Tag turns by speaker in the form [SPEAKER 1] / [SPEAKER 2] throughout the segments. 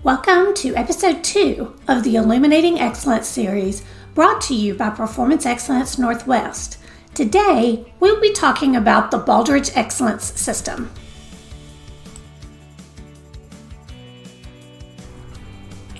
[SPEAKER 1] Welcome to episode 2 of the Illuminating Excellence series brought to you by Performance Excellence Northwest. Today, we'll be talking about the Baldrige Excellence System.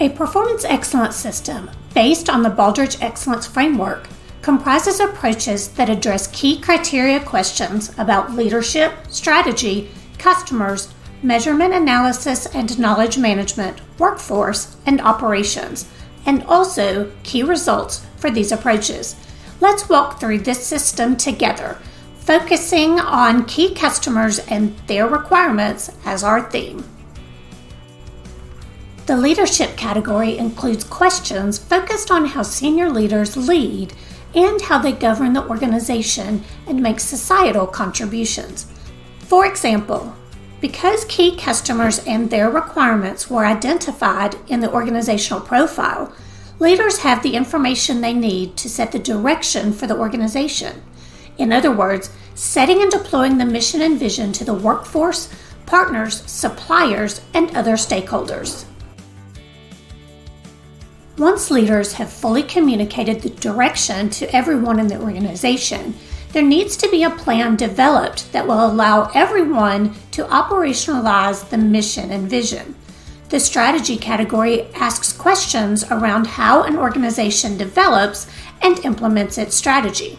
[SPEAKER 1] A Performance Excellence System based on the Baldrige Excellence Framework comprises approaches that address key criteria questions about leadership, strategy, customers, measurement analysis and knowledge management, workforce, and operations, and also key results for these approaches. Let's walk through this system together, focusing on key customers and their requirements as our theme. The leadership category includes questions focused on how senior leaders lead and how they govern the organization and make societal contributions. For example, because key customers and their requirements were identified in the organizational profile, leaders have the information they need to set the direction for the organization. In other words, setting and deploying the mission and vision to the workforce, partners, suppliers, and other stakeholders. Once leaders have fully communicated the direction to everyone in the organization, there needs to be a plan developed that will allow everyone to operationalize the mission and vision. The strategy category asks questions around how an organization develops and implements its strategy.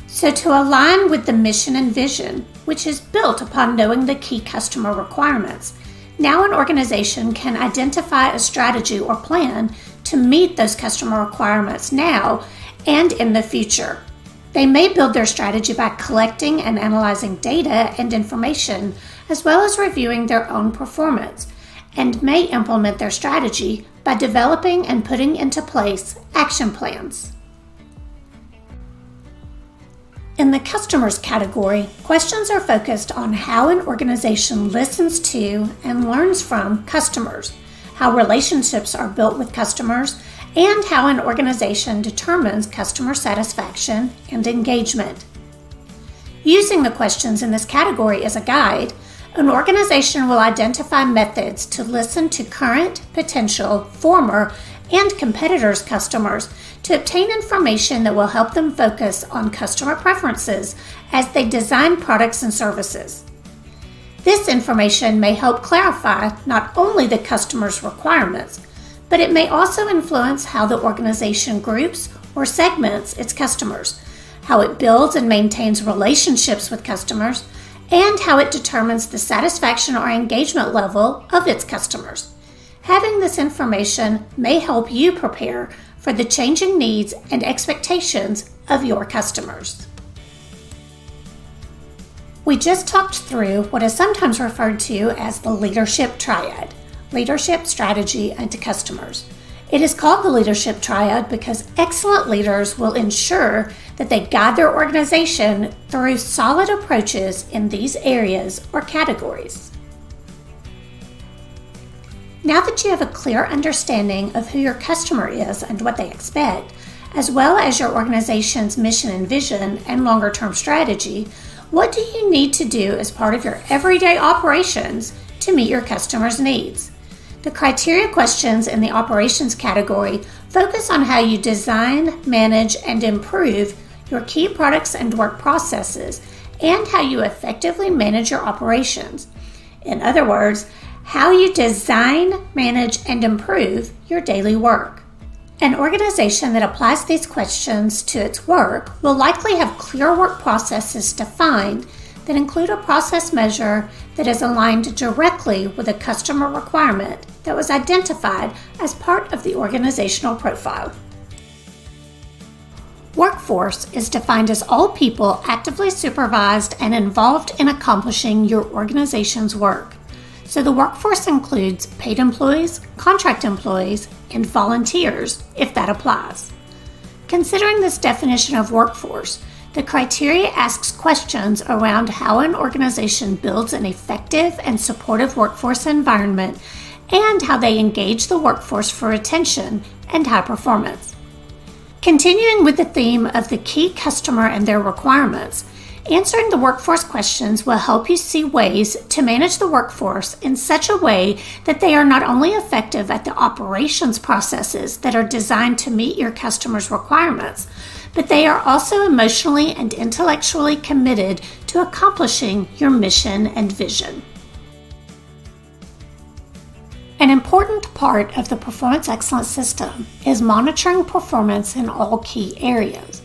[SPEAKER 1] So to align with the mission and vision, which is built upon knowing the key customer requirements, now an organization can identify a strategy or plan to meet those customer requirements now and in the future. They may build their strategy by collecting and analyzing data and information, as well as reviewing their own performance, and may implement their strategy by developing and putting into place action plans. In the customers category, questions are focused on how an organization listens to and learns from customers, how relationships are built with customers, and how an organization determines customer satisfaction and engagement. Using the questions in this category as a guide, an organization will identify methods to listen to current, potential, former, and competitors' customers to obtain information that will help them focus on customer preferences as they design products and services. This information may help clarify not only the customer's requirements, but it may also influence how the organization groups or segments its customers, how it builds and maintains relationships with customers, and how it determines the satisfaction or engagement level of its customers. Having this information may help you prepare for the changing needs and expectations of your customers. We just talked through what is sometimes referred to as the leadership triad: leadership, strategy, and customers. It is called the leadership triad because excellent leaders will ensure that they guide their organization through solid approaches in these areas or categories. Now that you have a clear understanding of who your customer is and what they expect, as well as your organization's mission and vision and longer-term strategy, what do you need to do as part of your everyday operations to meet your customers' needs? The criteria questions in the operations category focus on how you design, manage, and improve your key products and work processes, and how you effectively manage your operations. In other words, how you design, manage, and improve your daily work. An organization that applies these questions to its work will likely have clear work processes defined that include a process measure that is aligned directly with a customer requirement that was identified as part of the organizational profile. Workforce is defined as all people actively supervised and involved in accomplishing your organization's work. So the workforce includes paid employees, contract employees, and volunteers, if that applies. Considering this definition of workforce, the criteria asks questions around how an organization builds an effective and supportive workforce environment and how they engage the workforce for retention and high performance. Continuing with the theme of the key customer and their requirements, Answering the workforce questions will help you see ways to manage the workforce in such a way that they are not only effective at the operations processes that are designed to meet your customers' requirements, but they are also emotionally and intellectually committed to accomplishing your mission and vision. An important part of the performance excellence system is monitoring performance in all key areas.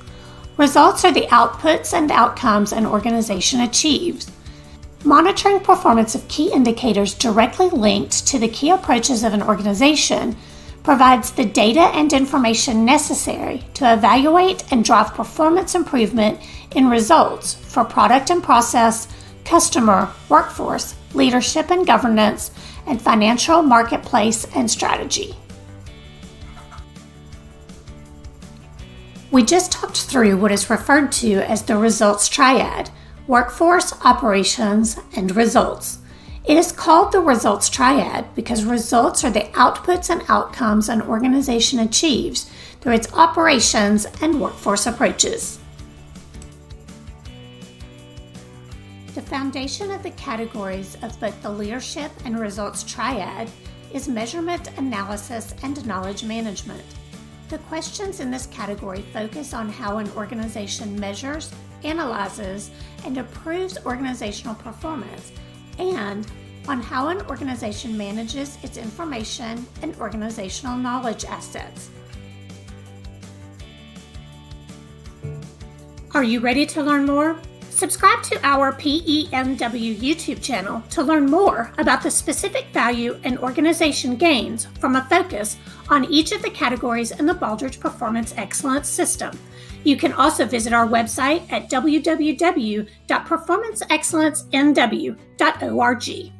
[SPEAKER 1] Results are the outputs and outcomes an organization achieves. Monitoring performance of key indicators directly linked to the key approaches of an organization provides the data and information necessary to evaluate and drive performance improvement in results for product and process, customer, workforce, leadership and governance, and financial, marketplace, and strategy. We just talked through what is referred to as the results triad: workforce, operations, and results. It is called the results triad because results are the outputs and outcomes an organization achieves through its operations and workforce approaches. The foundation of the categories of both the leadership and results triad is measurement, analysis, and knowledge management. The questions in this category focus on how an organization measures, analyzes, and improves organizational performance, and on how an organization manages its information and organizational knowledge assets. Are you ready to learn more? Subscribe to our PENW YouTube channel to learn more about the specific value and organization gains from a focus on each of the categories in the Baldrige Performance Excellence System. You can also visit our website at www.performanceexcellencenw.org.